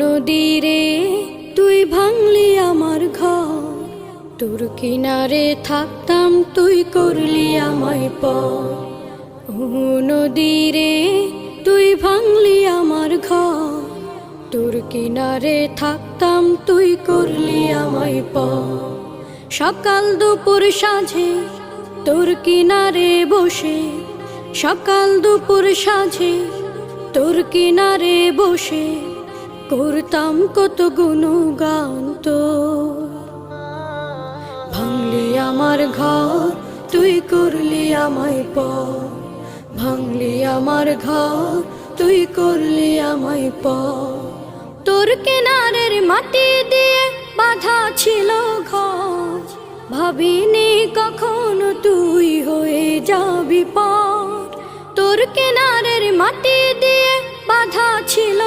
নদীরে তুই ভাঙলি আমার ঘর, তোর কিনারে থাকতাম তুই করলি আমায় পর। নদীরে তুই ভাঙলি আমার ঘর, তোর কিনারে থাকতাম তুই করলি আমায় পর। সকাল দুপুর সাঁঝে তোর কিনারে বসে, সকাল দুপুর সাঁঝে তোর কিনারে বসে করতাম কত গুণগান তোর। ভাঙলি আমার ঘর তুই করলি আমায় পর, ভাঙলি আমার ঘর তুই করলি আমায় পর। তোর কিনারের মাটি দিয়ে বাঁধা ছিল ঘর, ভাবিনি কখনো তুই হয়ে যাবি পর। তোর কিনারের মাটি দিয়ে বাঁধা ছিল